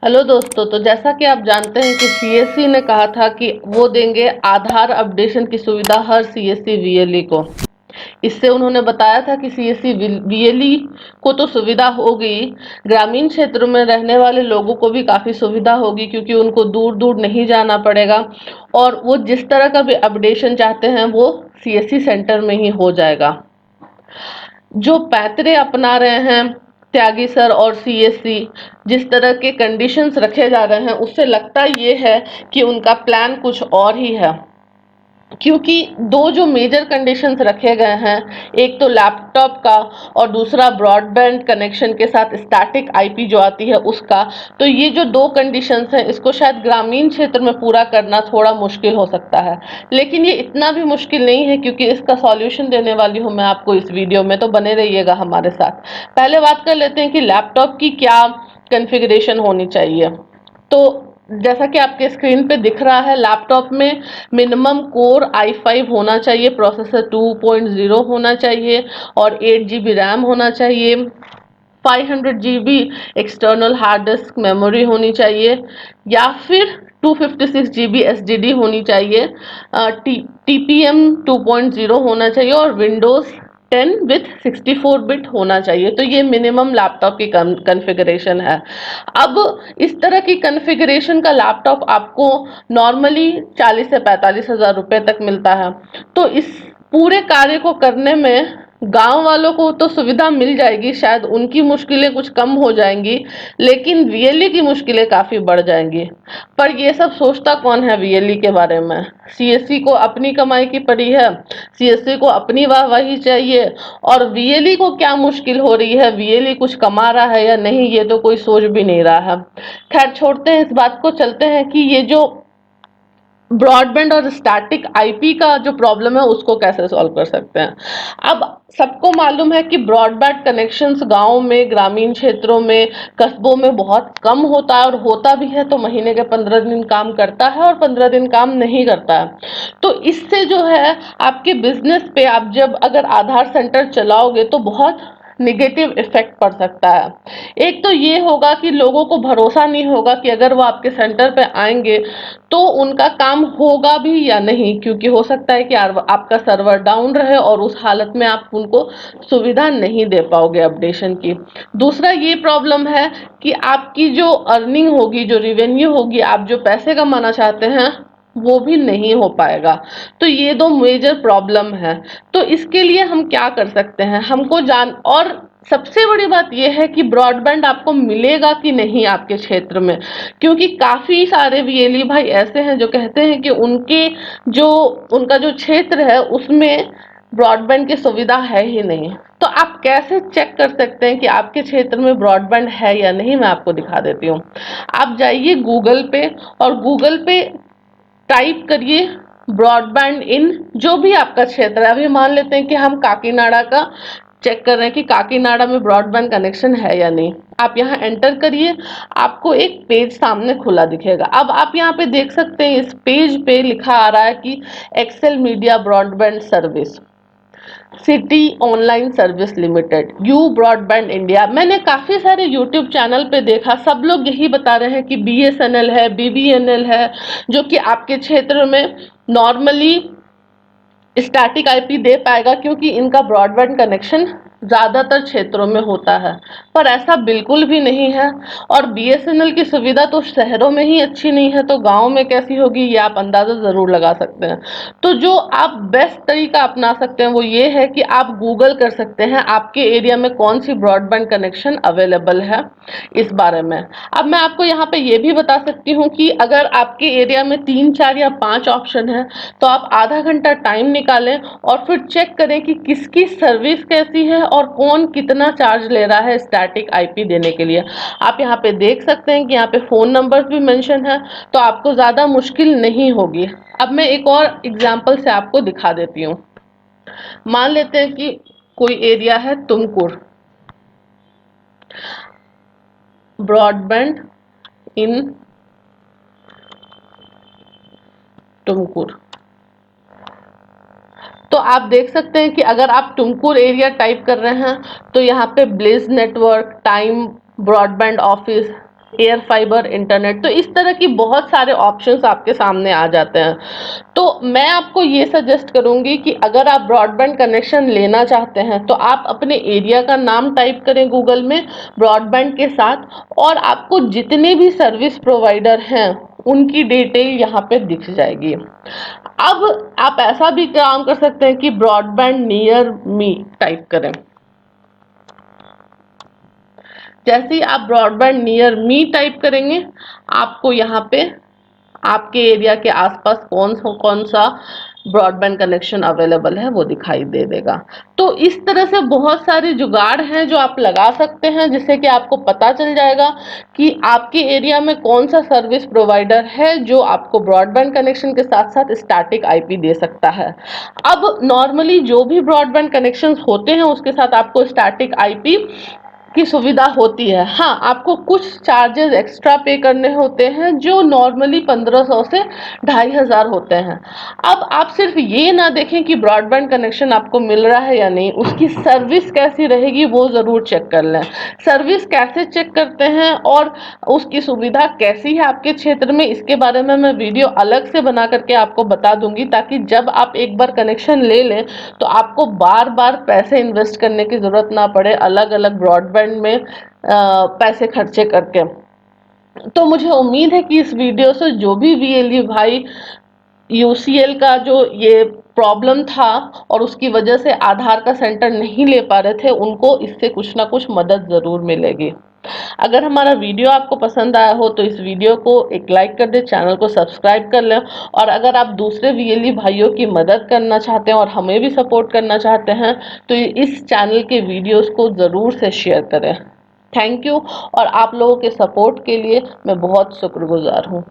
Hello दोस्तों। तो जैसा कि आप जानते हैं कि सीएससी ने कहा था कि वो देंगे आधार अपडेशन की सुविधा हर सीएससी वीएलई को। इससे उन्होंने बताया था कि सीएससी वीएलई को तो सुविधा होगी, ग्रामीण क्षेत्रों में रहने वाले लोगों को भी काफ़ी सुविधा होगी क्योंकि उनको दूर दूर नहीं जाना पड़ेगा और वो जिस तरह का भी अपडेशन चाहते हैं वो सीएससी सेंटर में ही हो जाएगा। जो पैतरे अपना रहे हैं त्यागी सर और सीएससी, जिस तरह के कंडीशंस रखे जा रहे हैं उससे लगता ये है कि उनका प्लान कुछ और ही है। क्योंकि दो जो मेजर कंडीशंस रखे गए हैं, एक तो लैपटॉप का और दूसरा ब्रॉडबैंड कनेक्शन के साथ स्टैटिक आईपी जो आती है उसका। तो ये जो दो कंडीशंस हैं इसको शायद ग्रामीण क्षेत्र में पूरा करना थोड़ा मुश्किल हो सकता है, लेकिन ये इतना भी मुश्किल नहीं है क्योंकि इसका सॉल्यूशन देने वाली हूँ मैं आपको इस वीडियो में, तो बने रहिएगा हमारे साथ। पहले बात कर लेते हैं कि लैपटॉप की क्या कॉन्फ़िगरेशन होनी चाहिए। तो जैसा कि आपके स्क्रीन पे दिख रहा है, लैपटॉप में मिनिमम कोर i5 होना चाहिए, प्रोसेसर 2.0 होना चाहिए और 8 GB रैम होना चाहिए। 500 GB external hard disk memory होनी चाहिए या फिर 256 GB SSD होनी चाहिए। TPM 2.0 होना चाहिए और विंडोज 10 विथ 64 बिट होना चाहिए। तो ये मिनिमम लैपटॉप की कॉन्फ़िगरेशन है। अब इस तरह की कॉन्फ़िगरेशन का लैपटॉप आपको नॉर्मली 40 से 45 हज़ार रुपये तक मिलता है। तो इस पूरे कार्य को करने में गांव वालों को तो सुविधा मिल जाएगी, शायद उनकी मुश्किलें कुछ कम हो जाएंगी, लेकिन वीएलई की मुश्किलें काफ़ी बढ़ जाएंगी। पर ये सब सोचता कौन है वीएलई के बारे में? सीएससी को अपनी कमाई की पड़ी है, सीएससी को अपनी वाहवाही चाहिए, और वीएलई को क्या मुश्किल हो रही है, वीएलई कुछ कमा रहा है या नहीं, ये तो कोई सोच भी नहीं रहा है। खैर छोड़ते हैं इस बात को, चलते हैं कि ये जो ब्रॉडबैंड और स्टैटिक आईपी का जो प्रॉब्लम है उसको कैसे सॉल्व कर सकते हैं। अब सबको मालूम है कि ब्रॉडबैंड कनेक्शंस गांव में, ग्रामीण क्षेत्रों में, कस्बों में बहुत कम होता है, और होता भी है तो महीने के 15 दिन काम करता है और 15 दिन काम नहीं करता है। तो इससे जो है आपके बिजनेस पे, आप जब अगर आधार सेंटर चलाओगे तो बहुत निगेटिव इफेक्ट पड़ सकता है। एक तो ये होगा कि लोगों को भरोसा नहीं होगा कि अगर वो आपके सेंटर पे आएंगे तो उनका काम होगा भी या नहीं, क्योंकि हो सकता है कि आपका सर्वर डाउन रहे और उस हालत में आप उनको सुविधा नहीं दे पाओगे अपडेशन की। दूसरा ये प्रॉब्लम है कि आपकी जो अर्निंग होगी, जो रिवेन्यू होगी, आप जो पैसे कमाना चाहते हैं वो भी नहीं हो पाएगा। तो ये दो मेजर प्रॉब्लम है। तो इसके लिए हम क्या कर सकते हैं, हमको जान, और सबसे बड़ी बात यह है कि ब्रॉडबैंड आपको मिलेगा कि नहीं आपके क्षेत्र में, क्योंकि काफी सारे वीएलई भाई ऐसे हैं जो कहते हैं कि जो उनका जो क्षेत्र है उसमें ब्रॉडबैंड की सुविधा है ही नहीं। तो आप कैसे चेक कर सकते हैं कि आपके क्षेत्र में ब्रॉडबैंड है या नहीं, मैं आपको दिखा देती हूँ। आप जाइए गूगल पे और गूगल पे टाइप करिए ब्रॉडबैंड इन जो भी आपका क्षेत्र है। अभी मान लेते हैं कि हम काकीनाडा का चेक कर रहे हैं कि काकीनाडा में ब्रॉडबैंड कनेक्शन है या नहीं। आप यहाँ एंटर करिए, आपको एक पेज सामने खुला दिखेगा। अब आप यहाँ पे देख सकते हैं इस पेज पे लिखा आ रहा है कि Excel media broadband service, city online service limited, you broadband India. मैंने काफ़ी सारे यूट्यूब चैनल पे देखा, सब लोग यही बता रहे हैं कि बीएसएनएल है, बीबीएनएल है, जो कि आपके क्षेत्र में नॉर्मली स्टैटिक आईपी दे पाएगा क्योंकि इनका ब्रॉडबैंड कनेक्शन ज़्यादातर क्षेत्रों में होता है। पर ऐसा बिल्कुल भी नहीं है, और बीएसएनएल की सुविधा तो शहरों में ही अच्छी नहीं है तो गांव में कैसी होगी ये आप अंदाज़ा ज़रूर लगा सकते हैं। तो जो आप बेस्ट तरीका अपना सकते हैं वो ये है कि आप गूगल कर सकते हैं आपके एरिया में कौन सी ब्रॉडबैंड कनेक्शन अवेलेबल है इस बारे में। अब मैं आपको यहाँ पे ये भी बता सकती हूँ कि अगर आपके एरिया में 3 4 या 5 ऑप्शन है तो आप आधा घंटा टाइम निकालें और फिर चेक करें कि किसकी सर्विस कैसी है और कौन कितना चार्ज ले रहा है स्टैटिक आईपी देने के लिए। आप यहाँ पे देख सकते हैं कि यहाँ पे फ़ोन नंबर्स भी मेंशन है, तो आपको ज़्यादा मुश्किल नहीं होगी। अब मैं एक और एग्जांपल से आपको दिखा देती हूँ। मान लेते हैं कि कोई एरिया है तुमकुर, ब्रॉडबैंड इन तुमकुर। तो आप देख सकते हैं कि अगर आप तुमकुर एरिया टाइप कर रहे हैं तो यहाँ पे bliss network, time broadband office, air fibre internet. तो इस तरह की बहुत सारे ऑप्शंस आपके सामने आ जाते हैं। तो मैं आपको ये सजेस्ट करूंगी कि अगर आप ब्रॉडबैंड कनेक्शन लेना चाहते हैं तो आप अपने एरिया का नाम टाइप करें गूगल में ब्रॉडबैंड के साथ, और आपको जितने भी सर्विस प्रोवाइडर हैं उनकी डिटेल यहाँ पे दिख जाएगी। अब आप ऐसा भी काम कर सकते हैं कि ब्रॉडबैंड नियर मी टाइप करें। जैसे ही आप ब्रॉडबैंड नियर मी टाइप करेंगे, आपको यहाँ पे आपके एरिया के आसपास कौन सा ब्रॉडबैंड कनेक्शन अवेलेबल है वो दिखाई दे देगा। तो इस तरह से बहुत सारे जुगाड़ हैं जो आप लगा सकते हैं, जिससे कि आपको पता चल जाएगा कि आपके एरिया में कौन सा सर्विस प्रोवाइडर है जो आपको ब्रॉडबैंड कनेक्शन के साथ साथ स्टैटिक आईपी दे सकता है। अब नॉर्मली जो भी ब्रॉडबैंड कनेक्शंस होते हैं उसके साथ आपको स्टैटिक आईपी की सुविधा होती है। हाँ, आपको कुछ चार्जेस एक्स्ट्रा पे करने होते हैं जो नॉर्मली 1500 से 2500 होते हैं। अब आप सिर्फ ये ना देखें कि ब्रॉडबैंड कनेक्शन आपको मिल रहा है या नहीं, उसकी सर्विस कैसी रहेगी वो ज़रूर चेक कर लें। सर्विस कैसे चेक करते हैं और उसकी सुविधा कैसी है आपके क्षेत्र में, इसके बारे में मैं वीडियो अलग से बना करके आपको बता दूंगी, ताकि जब आप एक बार कनेक्शन ले लें तो आपको बार बार पैसे इन्वेस्ट करने की ज़रूरत ना पड़े अलग अलग ब्रॉडबैंड में पैसे खर्चे करके। तो मुझे उम्मीद है कि इस वीडियो से जो भी वीएलई भाई यूसीएल का जो ये प्रॉब्लम था और उसकी वजह से आधार का सेंटर नहीं ले पा रहे थे, उनको इससे कुछ ना कुछ मदद ज़रूर मिलेगी। अगर हमारा वीडियो आपको पसंद आया हो तो इस वीडियो को एक लाइक कर दें, चैनल को सब्सक्राइब कर लें, और अगर आप दूसरे वीएलई भाइयों की मदद करना चाहते हैं और हमें भी सपोर्ट करना चाहते हैं तो इस चैनल के वीडियोस को ज़रूर से शेयर करें। थैंक यू, और आप लोगों के सपोर्ट के लिए मैं बहुत शुक्रगुजार हूँ।